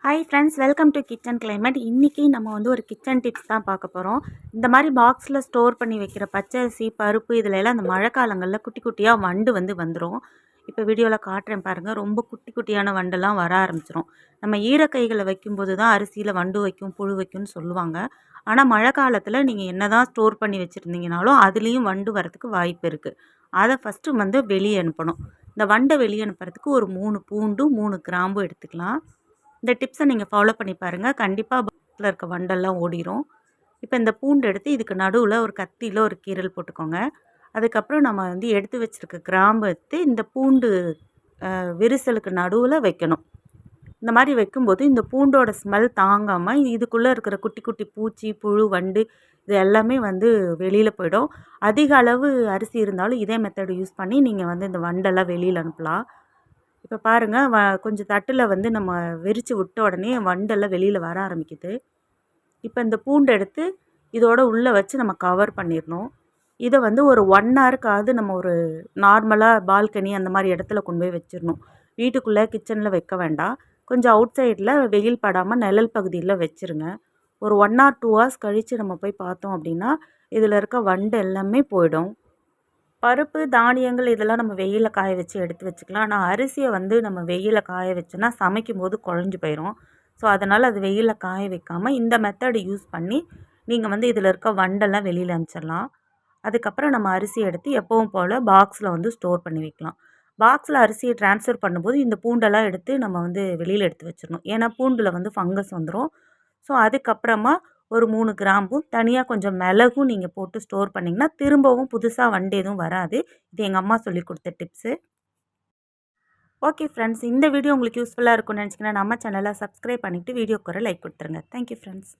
Hi friends, welcome to kitchen climate. இன்றைக்கி நம்ம வந்து ஒரு கிச்சன் டிப்ஸ் தான் பார்க்க போகிறோம். இந்த மாதிரி பாக்ஸில் ஸ்டோர் பண்ணி வைக்கிற பச்சரிசி, பருப்பு இதில் எல்லாம் அந்த மழை காலங்களில் குட்டி குட்டியாக வண்டு வந்துடும். இப்போ வீடியோவில் காட்டுறேன் பாருங்கள். ரொம்ப குட்டி குட்டியான வண்டெல்லாம் வர ஆரம்பிச்சிடும். நம்ம ஈரக்கைகளை வைக்கும்போது தான் அரிசியில் வண்டு வைக்கும், புழு வைக்கும்னு சொல்லுவாங்க. ஆனால் மழை காலத்தில் நீங்கள் என்ன தான் ஸ்டோர் பண்ணி வச்சுருந்தீங்கனாலும் அதுலேயும் வண்டு வரதுக்கு வாய்ப்பு இருக்குது. அதை ஃபஸ்ட்டு வந்து வெளியே அனுப்பணும். இந்த வண்டை வெளியே அனுப்புறதுக்கு ஒரு 3 பூண்டு 3 கிராம்பு எடுத்துக்கலாம். இந்த டிப்ஸை நீங்கள் ஃபாலோ பண்ணி பாருங்கள். கண்டிப்பாக பாக்ஸில் இருக்க வண்டெல்லாம் ஓடிடும். இப்போ இந்த பூண்டு எடுத்து இதுக்கு நடுவில் ஒரு கத்தியில் ஒரு கீரல் போட்டுக்கோங்க. அதுக்கப்புறம் நம்ம வந்து எடுத்து வச்சுருக்க கிராம்பு எடுத்து இந்த பூண்டு விரிசலுக்கு நடுவில் வைக்கணும். இந்த மாதிரி வைக்கும்போது இந்த பூண்டோட ஸ்மெல் தாங்காமல் இதுக்குள்ளே இருக்கிற குட்டி குட்டி பூச்சி, புழு, வண்டு இது எல்லாமே வந்து வெளியில் போயிடும். அதிக அளவு அரிசி இருந்தாலும் இதே மெத்தட் யூஸ் பண்ணி நீங்கள் வந்து இந்த வண்டெல்லாம் வெளியில் அனுப்பலாம். இப்போ பாருங்கள், கொஞ்சம் தட்டில் வந்து நம்ம விரித்து விட்ட உடனே வண்டெல்லாம் வெளியில் வர ஆரம்பிக்குது. இப்போ இந்த பூண்டு எடுத்து இதோட உள்ளே வச்சு நம்ம கவர் பண்ணிடணும். இதை வந்து ஒரு 1 ஹவருக்காவது நம்ம ஒரு நார்மலாக பால்கனி அந்த மாதிரி இடத்துல கொண்டு போய் வச்சிடணும். வீட்டுக்குள்ளே கிச்சனில் வைக்க வேண்டாம். கொஞ்சம் அவுட் சைடில் வெயில் படாமல் நிழல் பகுதியில் வச்சுருங்க. ஒரு 1 ஆர் 2 ஹவர்ஸ் கழித்து நம்ம போய் பார்த்தோம் அப்படின்னா இதில் இருக்க வண்டு எல்லாமே போயிடும். பருப்பு, தானியங்கள் இதெல்லாம் நம்ம வெயிலில் காய வச்சு எடுத்து வச்சுக்கலாம். ஆனால் அரிசியை வந்து நம்ம வெயிலில் காய வச்சோன்னா சமைக்கும்போது குழஞ்சி போயிடும். ஸோ அதனால் அது வெயிலில் காய வைக்காமல் இந்த மெத்தடு யூஸ் பண்ணி நீங்கள் வந்து இதில் இருக்க வண்டெல்லாம் வெளியில் அனுப்பிச்சிடலாம். அதுக்கப்புறம் நம்ம அரிசியை எடுத்து எப்பவும் போல் பாக்ஸில் வந்து ஸ்டோர் பண்ணி வைக்கலாம். பாக்ஸில் அரிசியை ட்ரான்ஸ்ஃபர் பண்ணும்போது இந்த பூண்டெல்லாம் எடுத்து நம்ம வந்து வெளியில் எடுத்து வச்சிடணும். ஏன்னா பூண்டில் வந்து ஃபங்கஸ் வந்துடும். ஸோ அதுக்கப்புறமா ஒரு 3 கிராம்பும் தனியாக கொஞ்சம் மிளகும் நீங்கள் போட்டு ஸ்டோர் பண்ணிங்கன்னா திரும்பவும் புதுசாக வண்டு எதுவும் வராது. இது எங்கள் அம்மா சொல்லி கொடுத்த டிப்ஸு. ஓகே ஃப்ரெண்ட்ஸ், இந்த வீடியோ உங்களுக்கு யூஸ்ஃபுல்லாக இருக்கும்னு நினச்சிங்கன்னா நம்ம சேனலை சப்ஸ்கிரைப் பண்ணிவிட்டு வீடியோக்கு ஒரு லைக் கொடுத்துருங்க. Thank you friends.